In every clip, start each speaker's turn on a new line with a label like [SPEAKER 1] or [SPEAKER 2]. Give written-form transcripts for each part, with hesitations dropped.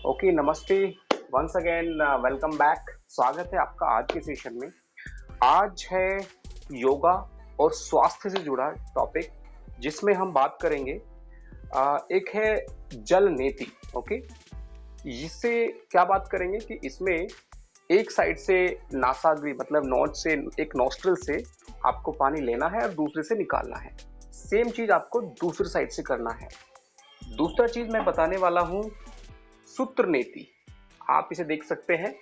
[SPEAKER 1] Okay, नमस्ते। Once again welcome back. स्वागत है आपका आज के सेशन में। आज है योगा और स्वास्थ्य से जुड़ा टॉपिक, जिसमें हम बात करेंगे। एक है जल नीति। ओके, इससे क्या बात करेंगे कि इसमें एक साइड से नासाग्री मतलब नोज से, एक नोस्ट्रल से आपको पानी लेना है और दूसरे से निकालना है। सेम चीज आपको दूसरी साइड से करना है। दूसरा चीज मैं बताने वाला हूं, सूत्र नीति। आप इसे देख सकते हैं।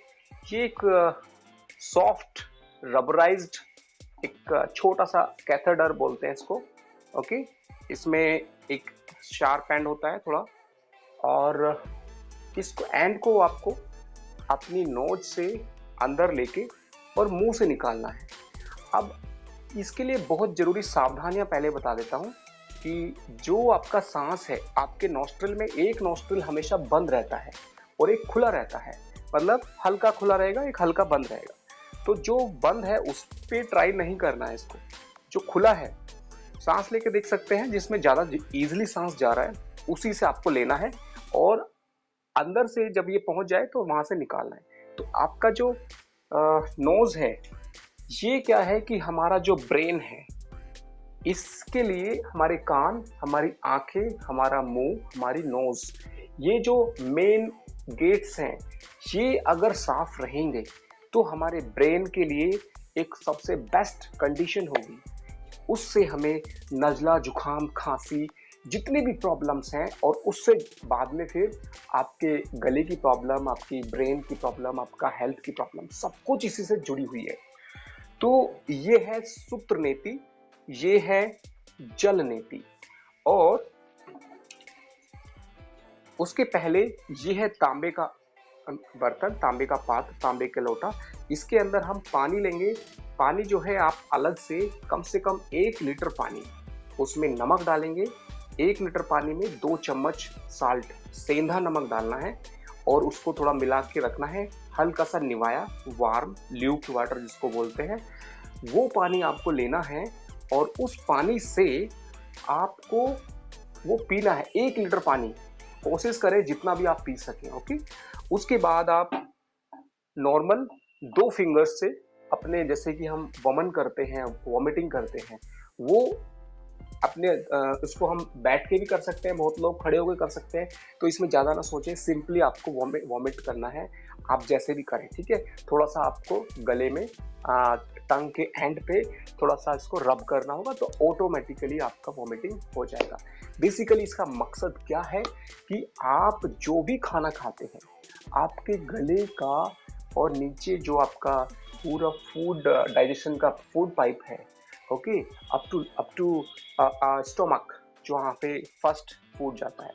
[SPEAKER 1] ये एक सॉफ्ट रबराइज्ड एक छोटा सा कैथेडर बोलते हैं इसको। ओके, इसमें एक शार्प एंड होता है थोड़ा, और इसको एंड को आपको अपनी नोज से अंदर लेके और मुंह से निकालना है। अब इसके लिए बहुत जरूरी सावधानियां पहले बता देता हूं कि जो आपका सांस है, आपके नॉस्ट्रिल में एक नॉस्ट्रिल हमेशा बंद रहता है और एक खुला रहता है। मतलब हल्का खुला रहेगा, एक हल्का बंद रहेगा। तो जो बंद है उस पे ट्राई नहीं करना है इसको। जो खुला है, सांस लेके देख सकते हैं, जिसमें ज्यादा इजीली सांस जा रहा है उसी से आपको लेना है, और अंदर से जब ये पहुंच जाए तो वहां से निकालना है। तो आपका जो नोज है, ये क्या है कि हमारा जो ब्रेन है, इसके लिए हमारे कान, हमारी आंखें, हमारा मुंह, हमारी नोज, ये जो मेन गेट्स हैं, ये अगर साफ रहेंगे तो हमारे ब्रेन के लिए एक सबसे बेस्ट कंडीशन होगी। उससे हमें नजला, जुखाम, खांसी, जितनी भी प्रॉब्लम्स हैं, और उससे बाद में फिर आपके गले की प्रॉब्लम, आपकी ब्रेन की प्रॉब्लम, आपका हेल्थ की प्रॉब्लम, सब कुछ इसी से जुड़ी हुई है। तो ये है सूत्र नीति, ये है जल नीति। और उसके पहले ये है तांबे का बर्तन, तांबे का पात्र, तांबे का लोटा। इसके अंदर हम पानी लेंगे। पानी जो है आप अलग से कम 1 लीटर पानी, उसमें नमक डालेंगे। 1 लीटर पानी में 2 चम्मच साल्ट, सेंधा नमक डालना है, और उसको थोड़ा मिला के रखना है। हल्का सा निवाया, वार्म ल्यूक वाटर जिसको बोलते हैं, वो पानी आपको लेना है, और उस पानी से आपको वो पीना है। 1 लीटर पानी कोशिश करें जितना भी आप पी सकें। ओके, उसके बाद आप नॉर्मल 2 फिंगर्स से अपने, जैसे कि हम वमन करते हैं, वॉमिटिंग करते हैं, वो अपने इसको हम बैठ के भी कर सकते हैं, बहुत लोग खड़े होकर कर सकते हैं। तो इसमें ज़्यादा ना सोचें, सिंपली आपको वॉमिट करना है। आप जैसे भी करें, ठीक है। थोड़ा सा आपको गले में टंग के एंड पे थोड़ा सा इसको रब करना होगा, तो ऑटोमेटिकली आपका वॉमिटिंग हो जाएगा। बेसिकली इसका मकसद क्या है कि आप जो भी खाना खाते हैं, आपके गले का और नीचे जो आपका पूरा फूड डाइजेशन का फूड पाइप है, ओके, अप टू स्टोमक, जो वहाँ पे फर्स्ट फूड जाता है,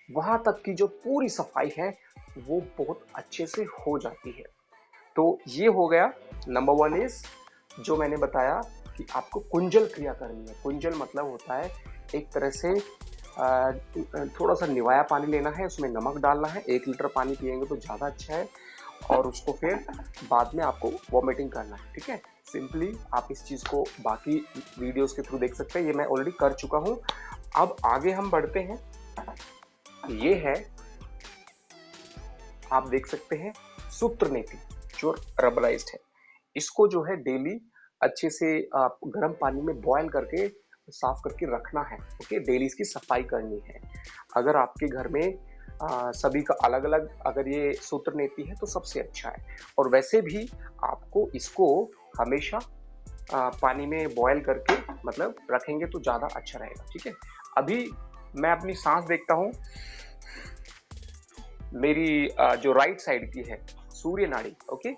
[SPEAKER 1] वहां तक की जो पूरी सफाई है वो बहुत अच्छे से हो जाती है। तो ये हो गया। नंबर 1 इज, जो मैंने बताया कि आपको कुंजल क्रिया करनी है। कुंजल मतलब होता है एक तरह से थोड़ा सा निवाया पानी लेना है, उसमें नमक डालना है। 1 लीटर पानी पिएंगे तो ज़्यादा अच्छा है, और उसको फिर बाद में आपको वॉमिटिंग करना है, ठीक है। सिंपली आप इस चीज़ को बाकी वीडियोस के थ्रू देख सकते हैं, ये मैं ऑलरेडी कर चुका हूँ। अब आगे हम बढ़ते हैं। ये है, आप देख सकते हैं, सूत्र नीति, जो रबराइज्ड है। इसको जो है डेली अच्छे से आप गर्म पानी में बॉयल करके साफ करके रखना है। ओके, डेली इसकी सफाई करनी है। अगर आपके घर में सभी का अलग अलग अगर ये सूत्र नीति है तो सबसे अच्छा है। और वैसे भी आपको इसको हमेशा पानी में बॉयल करके मतलब रखेंगे तो ज़्यादा अच्छा रहेगा, ठीक है। अभी मैं अपनी सांस देखता हूँ। मेरी जो राइट साइड की है सूर्य नाड़ी, ओके,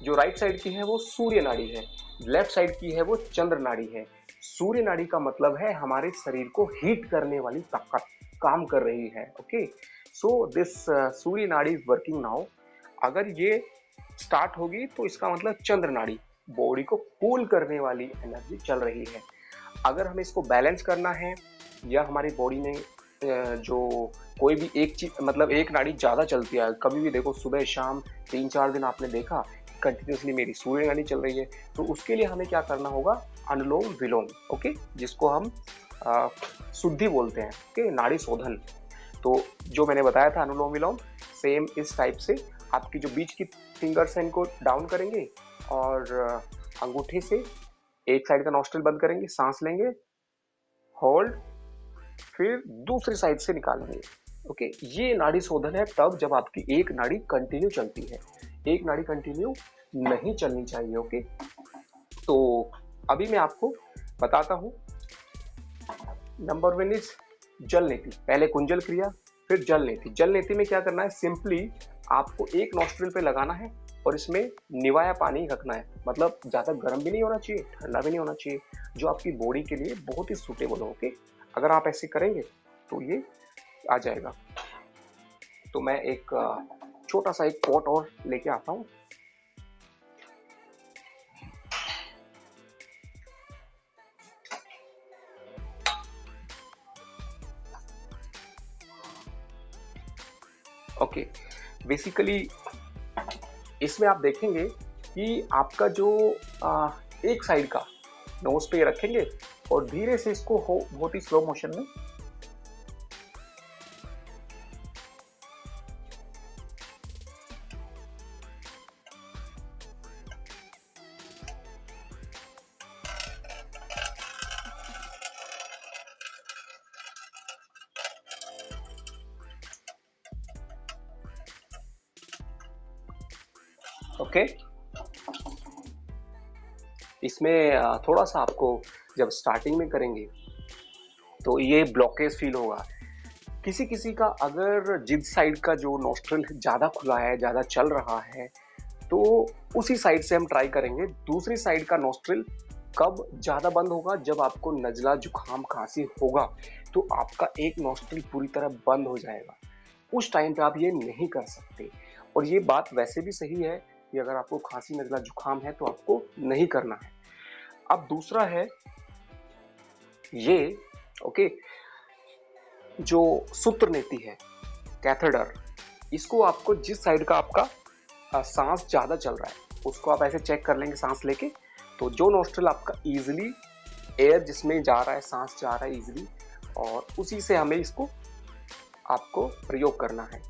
[SPEAKER 1] जो राइट साइड की है वो सूर्य नाड़ी है, लेफ्ट साइड की है वो चंद्र नाड़ी है। सूर्य नाड़ी का मतलब है हमारे शरीर को हीट करने वाली ताकत काम कर रही है। ओके, सो दिस सूर्य नाड़ी इज वर्किंग नाउ। अगर ये स्टार्ट होगी तो इसका मतलब चंद्र नाड़ी, बॉडी को कूल करने वाली एनर्जी चल रही है। अगर हमें इसको बैलेंस करना है, या हमारी बॉडी में जो कोई भी एक चीज मतलब एक नाड़ी ज्यादा चलती है, कभी भी देखो सुबह शाम 3-4 दिन आपने देखा कंटिन्यूसली मेरी सूर्य नाड़ी चल रही है, तो उसके लिए हमें क्या करना होगा, अनुलोम विलोम, ओके, जिसको हम शुद्धि बोलते हैं, ओके, नाड़ी शोधन। तो जो मैंने बताया था अनुलोम विलोम, सेम इस टाइप से आपकी जो बीच की फिंगर्स हैं इनको डाउन करेंगे और अंगूठे से एक साइड का नॉस्ट्रिल बंद करेंगे, सांस लेंगे, होल्ड, फिर दूसरी साइड से निकालेंगे। ओके, ये नाड़ी शोधन है तब जब आपकी एक नाड़ी कंटिन्यू चलती है, एक नाड़ी कंटिन्यू नहीं चलनी चाहिए। ओके, तो अभी मैं आपको बताता हूं। नंबर 1 इज जल नीति। पहले कुंजल क्रिया, फिर जल नीति। जल नीति में क्या करना है, सिंपली आपको एक नॉस्ट्रिल पे लगाना है और इसमें निवाया पानी रखना है, मतलब ज्यादा गर्म भी नहीं होना चाहिए, ठंडा भी नहीं होना चाहिए, जो आपकी बॉडी के लिए बहुत ही सूटेबल हो। ओके, अगर आप ऐसे करेंगे तो ये आ जाएगा। तो मैं एक छोटा सा एक पॉट और लेके आता हूं। ओके, बेसिकली इसमें आप देखेंगे कि आपका जो एक साइड का नोज पे रखेंगे और धीरे से इसको बहुत ही स्लो मोशन में ओके, इसमें थोड़ा सा आपको जब स्टार्टिंग में करेंगे तो ये ब्लॉकेज फील होगा। किसी किसी का अगर जिस साइड का जो नोस्ट्रिल ज़्यादा खुला है, ज़्यादा चल रहा है, तो उसी साइड से हम ट्राई करेंगे। दूसरी साइड का नोस्ट्रिल कब ज़्यादा बंद होगा, जब आपको नज़ला, जुकाम, खांसी होगा तो आपका एक नोस्ट्रिल पूरी तरह बंद हो जाएगा। उस टाइम पे आप ये नहीं कर सकते। और ये बात वैसे भी सही है कि अगर आपको खांसी, नज़ला, जुकाम है तो आपको नहीं करना है। अब दूसरा है ये, ओके, जो सूत्र नीति है, कैथेडर, इसको आपको जिस साइड का आपका सांस ज्यादा चल रहा है उसको आप ऐसे चेक कर लेंगे सांस लेके, तो जो नोस्ट्रिल आपका इजीली एयर जिसमें जा रहा है, सांस जा रहा है इजीली, और उसी से हमें इसको आपको प्रयोग करना है।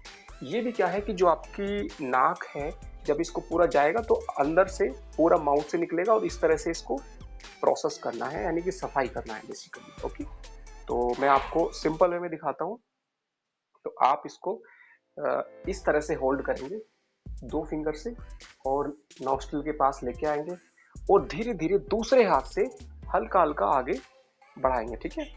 [SPEAKER 1] ये भी क्या है कि जो आपकी नाक है, जब इसको पूरा जाएगा तो अंदर से पूरा माउथ से निकलेगा और इस तरह से इसको प्रोसेस करना है, यानी कि सफाई करना है बेसिकली। ओके, तो मैं आपको सिंपल वे में दिखाता हूँ। तो आप इसको इस तरह से होल्ड करेंगे 2 फिंगर से और नॉस्ट्रिल के पास लेके आएंगे और धीरे धीरे दूसरे हाथ से हल्का हल्का आगे बढ़ाएंगे। ठीक है,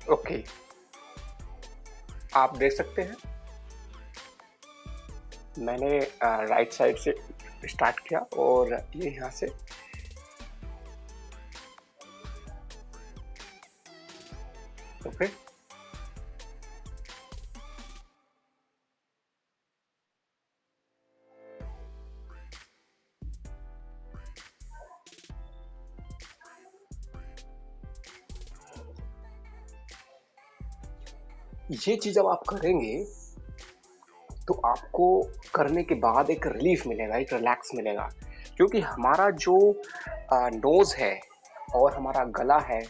[SPEAKER 1] ओके, आप देख सकते हैं मैंने राइट साइड से स्टार्ट किया और ये यहाँ से ओके, ये चीज जब आप करेंगे तो आपको करने के बाद एक रिलीफ मिलेगा, एक रिलैक्स मिलेगा, क्योंकि हमारा जो नोज है और हमारा गला है,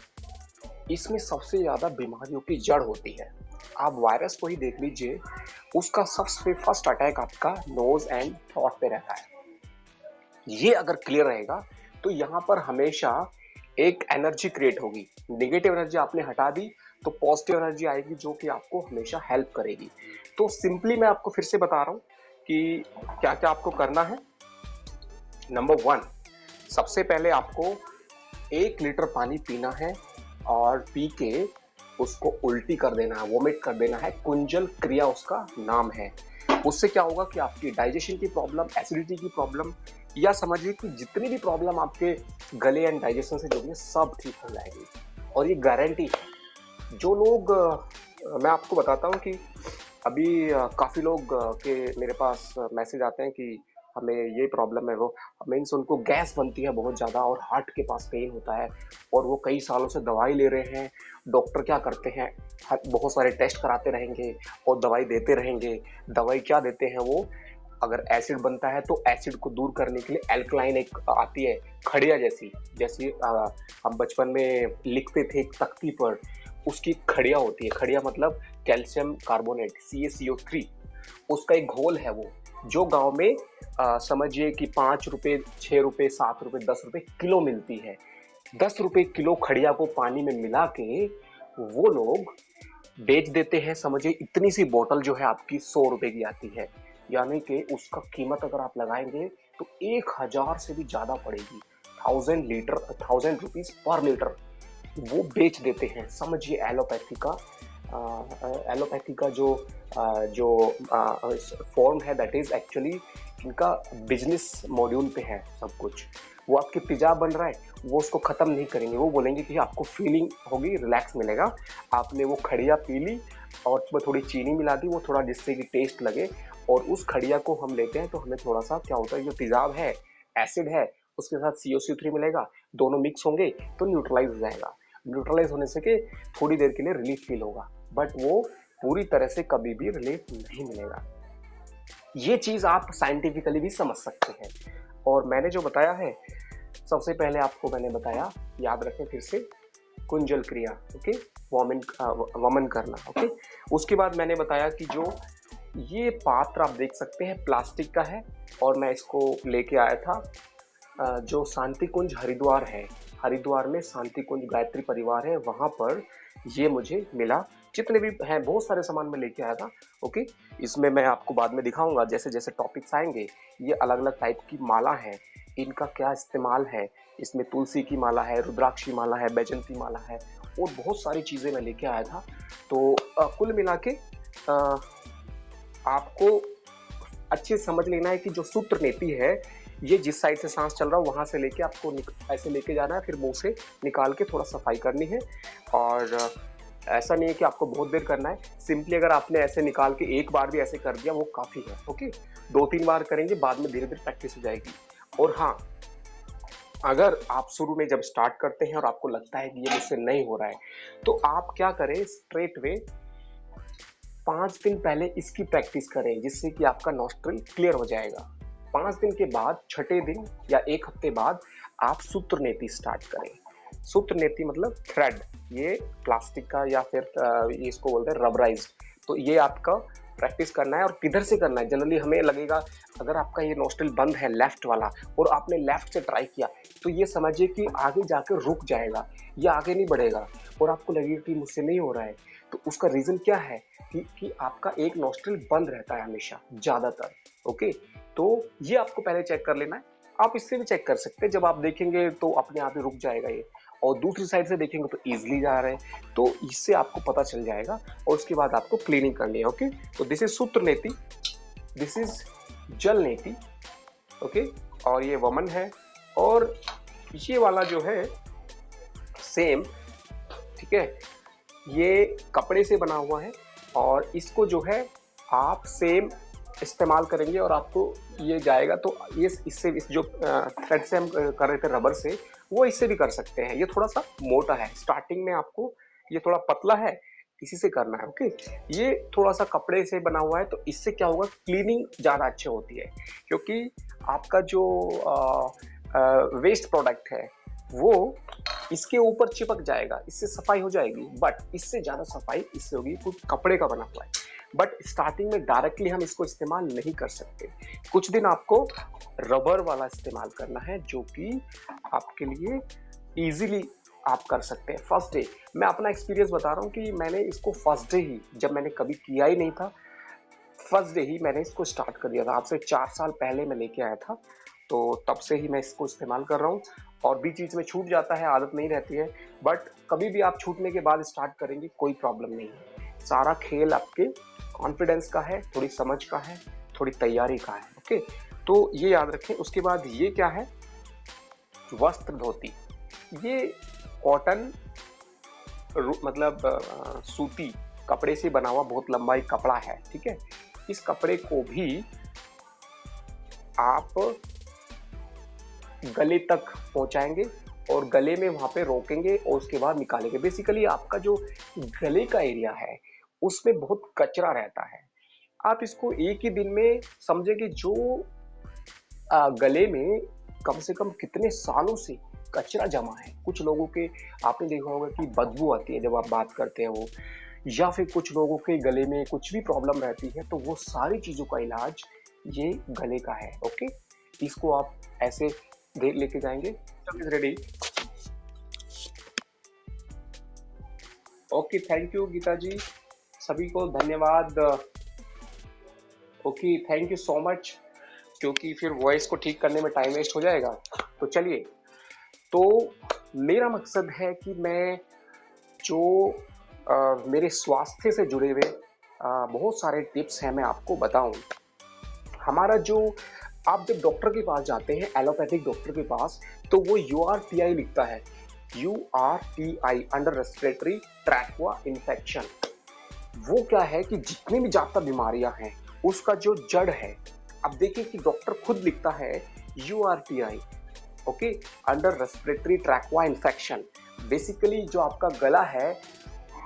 [SPEAKER 1] इसमें सबसे ज़्यादा बीमारियों की जड़ होती है। आप वायरस को ही देख लीजिए, उसका सबसे फर्स्ट अटैक आपका नोज एंड थ्रोट पे रहता है। ये अगर क्लियर रहेगा तो यहाँ पर हमेशा एक एनर्जी क्रिएट होगी। नेगेटिव एनर्जी आपने हटा दी तो पॉजिटिव एनर्जी आएगी जो कि आपको हमेशा हेल्प करेगी। तो सिंपली मैं आपको फिर से बता रहा हूँ कि क्या क्या आपको करना है। नंबर 1, सबसे पहले आपको 1 लीटर पानी पीना है और पी के उसको उल्टी कर देना है, वोमिट कर देना है। कुंजल क्रिया उसका नाम है। उससे क्या होगा कि आपकी डाइजेशन की प्रॉब्लम, एसिडिटी की प्रॉब्लम, या समझिए कि जितनी भी प्रॉब्लम आपके गले एंड डाइजेशन से जुड़ी है सब ठीक हो जाएगी, और ये गारंटी है। जो लोग मैं आपको बताता हूँ कि अभी काफ़ी लोग के मेरे पास मैसेज आते हैं कि हमें ये प्रॉब्लम है, वो मीन्स उनको गैस बनती है बहुत ज़्यादा और हार्ट के पास पेन होता है, और वो कई सालों से दवाई ले रहे हैं। डॉक्टर क्या करते हैं, बहुत सारे टेस्ट कराते रहेंगे और दवाई देते रहेंगे। दवाई क्या देते हैं वो, अगर एसिड बनता है तो एसिड को दूर करने के लिए एल्कलाइन एक आती है, खड़िया जैसी, जैसे हम बचपन में लिखते थे एक तख्ती पर, उसकी खड़िया होती है। खड़िया मतलब कैल्शियम कार्बोनेट, CaCO3, उसका एक घोल है वो, जो गांव में समझिए कि 5 रुपए, 6 रुपए, 7 रुपए, 10 रुपए किलो मिलती है। 10 रुपए किलो खड़िया को पानी में मिला के वो लोग बेच देते हैं। समझिए इतनी सी बोतल जो है आपकी 100 रुपए की आती है, यानी कि उसका कीमत अगर आप लगाएंगे तो 1000 से भी ज्यादा पड़ेगी। 1000 रुपीज पर लीटर वो बेच देते हैं। समझिए एलोपैथी का जो फॉर्म है, दैट इज एक्चुअली इनका बिजनेस मॉड्यूल पे है सब कुछ। वो आपके तेजाब बन रहा है, वो उसको खत्म नहीं करेंगे। वो बोलेंगे कि आपको फीलिंग होगी, रिलैक्स मिलेगा, आपने वो खड़िया पी ली और उसमें थोड़ी चीनी मिला दी, वो थोड़ा जिससे कि टेस्ट लगे, और उस खड़िया को हम लेते हैं तो हमें थोड़ा सा क्या होता है, जो तेजाब है, एसिड है, उसके साथ CaCO3 मिलेगा, दोनों मिक्स होंगे तो न्यूट्रलाइज हो जाएगा। न्यूट्रलाइज होने से के थोड़ी देर के लिए रिलीफ फील होगा, बट वो पूरी तरह से कभी भी रिलीफ नहीं मिलेगा। ये चीज आप साइंटिफिकली भी समझ सकते हैं। और मैंने जो बताया है, सबसे पहले आपको मैंने बताया, याद रखें फिर से, कुंजल क्रिया, ओके, वमन करना, ओके। उसके बाद मैंने बताया कि जो ये पात्र आप देख सकते हैं प्लास्टिक का है, और मैं इसको लेके आया था जो शांति कुंज हरिद्वार है, हरिद्वार में शांति कुंज गायत्री परिवार है, वहां पर ये मुझे मिला। जितने भी हैं बहुत सारे सामान मैं लेके आया था, ओके। इसमें मैं आपको बाद में दिखाऊंगा, जैसे जैसे टॉपिक्स आएंगे। ये अलग अलग टाइप की माला है, इनका क्या इस्तेमाल है। इसमें तुलसी की माला है, रुद्राक्षी माला है, बैजंती माला है, और बहुत सारी चीजें मैं लेके आया था। तो कुल मिला के आपको अच्छे से समझ लेना है कि जो सूत्र नीति है, ये जिस साइड से सांस चल रहा है वहां से लेके आपको ऐसे लेके जाना है, फिर मुंह से निकाल के थोड़ा सफाई करनी है। और ऐसा नहीं है कि आपको बहुत देर करना है, सिंपली अगर आपने ऐसे निकाल के एक बार भी ऐसे कर दिया वो काफी है, ओके। 2-3 बार करेंगे, बाद में धीरे धीरे प्रैक्टिस हो जाएगी। और हाँ, अगर आप शुरू में जब स्टार्ट करते हैं और आपको लगता है कि ये मुझसे नहीं हो रहा है, तो आप क्या करें, स्ट्रेट वे 5 दिन पहले इसकी प्रैक्टिस करें, जिससे कि आपका नॉस्ट्रिल क्लियर हो जाएगा। 5 दिन के बाद, छठे दिन या 1 हफ्ते बाद आप सूत्र नेति स्टार्ट करें। सूत्र नेति मतलब थ्रेड, ये प्लास्टिक का या फिर इसको बोलते हैं रबराइज्ड। तो ये आपका प्रैक्टिस करना है, और किधर से करना है। जनरली हमें लगेगा, अगर आपका ये नोस्ट्रिल बंद है लेफ्ट वाला और आपने लेफ्ट से ट्राई किया, तो ये समझिए कि आगे जाकर रुक जाएगा, ये आगे नहीं बढ़ेगा, और आपको लगेगा कि मुझसे नहीं हो रहा है। तो उसका रीजन क्या है कि आपका एक नोस्ट्रिल बंद रहता है हमेशा, ज्यादातर, ओके। तो ये आपको पहले चेक कर लेना है। आप इससे भी चेक कर सकते हैं, जब आप देखेंगे तो अपने आप ही रुक जाएगा ये, और दूसरी साइड से देखेंगे तो इजीली जा रहे हैं, तो इससे आपको पता चल जाएगा। और उसके बाद आपको क्लीनिंग करनी है, ओके। तो दिस इज सूत्र नेति, दिस इज जल नेति, ओके। और ये वमन है, और ये वाला जो है सेम, ठीक है, ये कपड़े से बना हुआ है, और इसको जो है आप सेम इस्तेमाल करेंगे और आपको ये जाएगा। तो ये इससे, इस जो थ्रेड से हम कर रहे थे रबर से, वो इससे भी कर सकते हैं। ये थोड़ा सा मोटा है, स्टार्टिंग में आपको ये थोड़ा पतला है, इसी से करना है, ओके। ये थोड़ा सा कपड़े से बना हुआ है, तो इससे क्या होगा, क्लीनिंग ज़्यादा अच्छी होती है, क्योंकि आपका जो वेस्ट प्रोडक्ट है वो इसके ऊपर चिपक जाएगा, इससे सफाई हो जाएगी। बट इससे ज़्यादा सफाई इससे होगी, क्योंकि कपड़े का बना हुआ है। बट स्टार्टिंग में डायरेक्टली हम इसको इस्तेमाल नहीं कर सकते, कुछ दिन आपको रबर वाला इस्तेमाल करना है, जो कि आपके लिए इजीली आप कर सकते हैं। फर्स्ट डे, मैं अपना एक्सपीरियंस बता रहा हूँ कि मैंने इसको फर्स्ट डे ही, जब मैंने कभी किया ही नहीं था, फर्स्ट डे ही मैंने इसको स्टार्ट कर दिया था। आपसे 4 साल पहले मैं लेके आया था, तो तब से ही मैं इसको इस्तेमाल कर रहा हूँ। और बीच बीच में छूट जाता है, आदत नहीं रहती है, बट कभी भी आप छूटने के बाद स्टार्ट करेंगे कोई प्रॉब्लम नहीं है। सारा खेल आपके कॉन्फिडेंस का है, थोड़ी समझ का है, थोड़ी तैयारी का है। ओके, तो ये याद रखें। उसके बाद ये क्या है, वस्त्र धोती। ये कॉटन मतलब सूती कपड़े से बना हुआ बहुत लंबा एक कपड़ा है, ठीक है। इस कपड़े को भी आप गले तक पहुंचाएंगे और गले में वहां पे रोकेंगे और उसके बाद निकालेंगे। बेसिकली आपका जो गले का एरिया है उसमें बहुत कचरा रहता है। आप इसको एक ही दिन में समझेंगे, जो गले में कम से कम कितने सालों से कचरा जमा है। कुछ लोगों के आपने देखा होगा कि बदबू आती है जब आप बात करते हैं वो, या फिर कुछ लोगों के गले में कुछ भी प्रॉब्लम रहती है, तो वो सारी चीजों का इलाज ये गले का है। ओके, इसको आप ऐसे लेके जाएंगे। Ready? Okay, thank you Geeta ji, सभी को धन्यवाद। Okay, thank you so much, क्योंकि फिर वॉइस को ठीक करने में टाइम वेस्ट हो जाएगा। तो चलिए, तो मेरा मकसद है कि मैं जो मेरे स्वास्थ्य से जुड़े हुए बहुत सारे टिप्स हैं मैं आपको बताऊं। हमारा जो, आप जब डॉक्टर के पास जाते हैं, एलोपैथिक डॉक्टर के पास, तो वो URTI लिखता है, URTI, under respiratory tract infection. वो क्या है कि जितनी भी ज्यादा बीमारियां हैं उसका जो जड़ है, अब देखिए कि डॉक्टर खुद लिखता है URTI, okay, under respiratory tract infection. Basically जो आपका गला है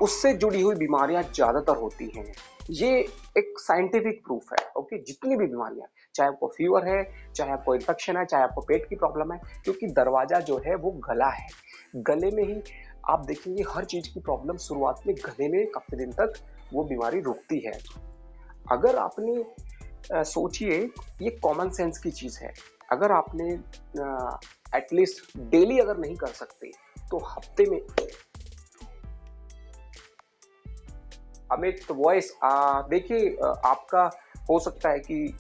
[SPEAKER 1] उससे जुड़ी हुई बीमारियां ज्यादातर होती हैं। ये एक साइंटिफिक प्रूफ है। ओके, जितनी भी बीमारियां, चाहे आपको फीवर है, चाहे आपको इन्फेक्शन है, चाहे आपको पेट की प्रॉब्लम है, क्योंकि दरवाजा जो है वो गला है। गले में ही आप देखेंगे हर चीज की प्रॉब्लम शुरुआत में गले में काफी दिन तक वो बीमारी रुकती है। अगर आपने सोचिए, ये कॉमन सेंस की चीज है। अगर आपने एटलीस्ट डेली अगर नहीं कर सकते तो हफ्ते में, अमित वॉइस देखिए, आपका हो सकता है कि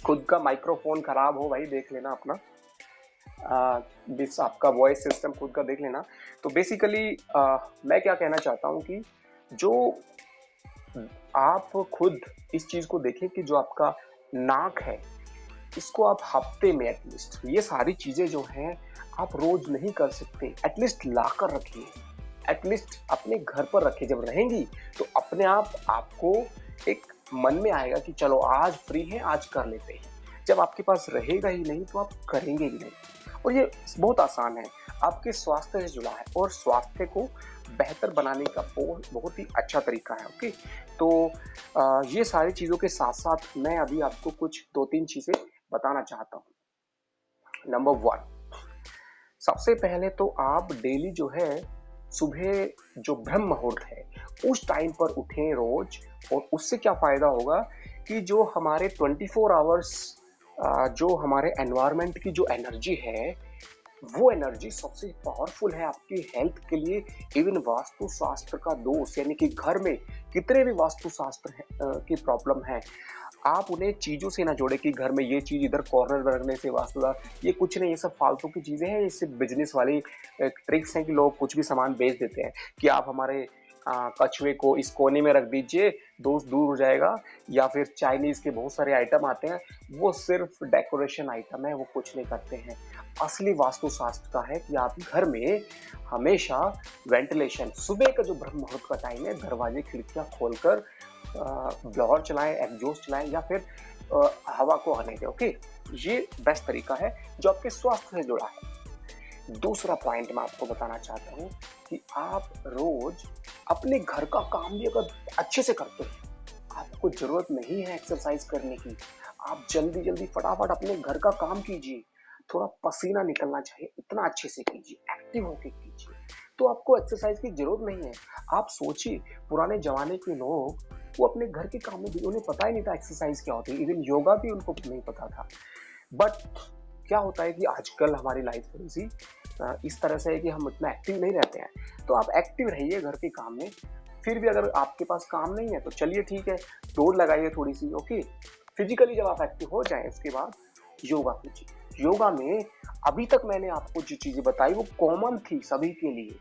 [SPEAKER 1] खुद का माइक्रोफोन खराब हो, भाई देख लेना अपना, आपका वॉइस सिस्टम खुद का देख लेना। तो बेसिकली मैं क्या कहना चाहता हूं कि जो आप खुद इस चीज को देखें कि जो आपका नाक है इसको आप हफ्ते में एटलीस्ट, ये सारी चीजें जो हैं आप रोज नहीं कर सकते, एटलीस्ट ला कर रखिए, एटलीस्ट अपने घर पर रखिए। जब रहेंगी तो अपने आप आपको एक मन में आएगा कि चलो आज फ्री है, आज कर लेते हैं। जब आपके पास रहेगा ही नहीं तो आप करेंगे ही नहीं। और ये बहुत आसान है, आपके स्वास्थ्य से जुड़ा है और स्वास्थ्य को बेहतर बनाने का बहुत ही अच्छा तरीका है। ओके, तो ये सारी चीजों के साथ साथ मैं अभी आपको कुछ 2-3 चीजें बताना चाहता हूँ। नंबर 1, सबसे पहले तो आप डेली जो है सुबह जो ब्रह्म मुहूर्त है उस टाइम पर उठें रोज। और उससे क्या फायदा होगा कि जो हमारे 24 आवर्स जो हमारे एनवायरनमेंट की जो एनर्जी है, वो एनर्जी सबसे पावरफुल है आपकी हेल्थ के लिए। इवन वास्तु शास्त्र का दोष, यानी कि घर में कितने भी वास्तु शास्त्र की प्रॉब्लम है, आप उन्हें चीजों से ना जोड़े कि घर में ये चीज इधर कॉर्नर में रखने से वास्तुदार, ये कुछ नहीं, ये सब फालतू की चीजें हैं। इससे बिजनेस वाली ट्रिक्स हैं कि लोग कुछ भी सामान बेच देते हैं कि आप हमारे कछुए को इस कोने में रख दीजिए, दोस्त दूर हो जाएगा। या फिर चाइनीज के बहुत सारे आइटम आते हैं, वो सिर्फ डेकोरेशन आइटम है, वो कुछ नहीं करते हैं। असली वास्तुशास्त्र का है कि आप घर में हमेशा वेंटिलेशन, सुबह का जो ब्रह्म मुहूर्त का टाइम है, दरवाजे खिड़कियां खोलकर ब्लोअर चलाएं, एग्जॉस्ट चलाएं, या फिर हवा को आने दें। ओके, ये बेस्ट तरीका है जो आपके स्वास्थ्य से जुड़ा है। दूसरा पॉइंट मैं आपको बताना चाहता हूँ कि आप रोज अपने घर का काम भी अगर अच्छे से करते हैं, आपको जरूरत नहीं है एक्सरसाइज करने की। आप जल्दी जल्दी फटाफट अपने घर का काम कीजिए, थोड़ा पसीना निकलना चाहिए, इतना अच्छे से कीजिए, एक्टिव होके कीजिए, तो आपको एक्सरसाइज की जरूरत नहीं है। आप सोचिए, पुराने जमाने के लोग वो अपने घर के काम में भी, उन्हें पता ही नहीं था एक्सरसाइज क्या होती है, इवन योगा भी उनको नहीं पता था। बट क्या होता है कि आजकल हमारी लाइफ थोड़ी सी इस तरह से है कि हम इतना एक्टिव नहीं रहते हैं। तो आप एक्टिव रहिए घर के काम में। फिर भी अगर आपके पास काम नहीं है तो चलिए ठीक है, दौड़ लगाइए थोड़ी सी। ओके, फिजिकली जब आप एक्टिव हो जाएं उसके बाद योगा कीजिए। योगा में अभी तक मैंने आपको जो चीजें बताई वो कॉमन थी सभी के लिए,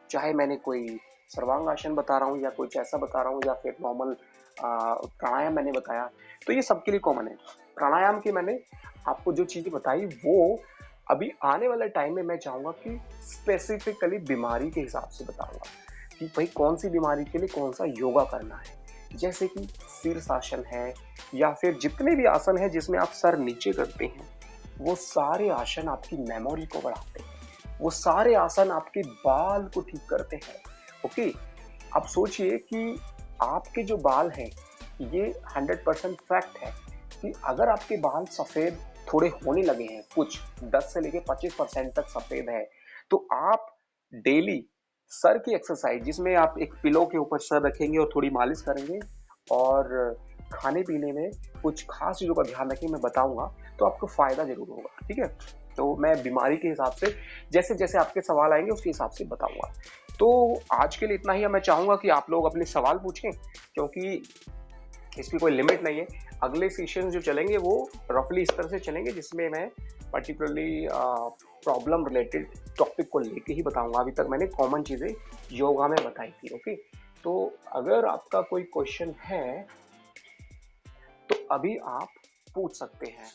[SPEAKER 1] चाहे मैंने कोई सर्वांगासन बता रहा हूँ या कुछ ऐसा बता रहा हूँ या फिर नॉर्मल प्राणायाम मैंने बताया, तो ये सबके लिए कॉमन है। प्राणायाम की मैंने आपको जो चीजें बताई वो अभी आने वाले टाइम में मैं चाहूंगा कि स्पेसिफिकली बीमारी के हिसाब से बताऊंगा कि भाई कौन सी बीमारी के लिए कौन सा योगा करना है। जैसे कि शीर्षासन है या फिर जितने भी आसन है जिसमें आप सर नीचे करते हैं, वो सारे आसन आपकी मेमोरी को बढ़ाते हैं, वो सारे आसन आपके बाल को ठीक करते हैं। ओके, आप सोचिए कि आपके जो बाल हैं ये 100% फैक्ट है कि अगर आपके बाल सफेद थोड़े होने लगे हैं, कुछ 10 से लेके 25% तक सफेद है, तो आप डेली सर की एक्सरसाइज जिसमें आप एक पिलो के ऊपर सर रखेंगे और थोड़ी मालिश करेंगे और खाने पीने में कुछ खास चीजों का ध्यान रखें, मैं बताऊंगा तो आपको फायदा जरूर होगा। ठीक है, तो मैं बीमारी के हिसाब से जैसे जैसे आपके सवाल आएंगे उसके हिसाब से बताऊंगा। तो आज के लिए इतना ही। मैं चाहूंगा कि आप लोग अपने सवाल पूछें क्योंकि इसकी कोई लिमिट नहीं है। अगले सेशन जो चलेंगे वो रफली इस तरह से चलेंगे जिसमें मैं पर्टिकुलरली प्रॉब्लम रिलेटेड टॉपिक को लेके ही बताऊंगा। अभी तक मैंने कॉमन चीजें योगा में बताई थी। ओके, तो अगर आपका कोई क्वेश्चन है तो अभी आप पूछ सकते हैं।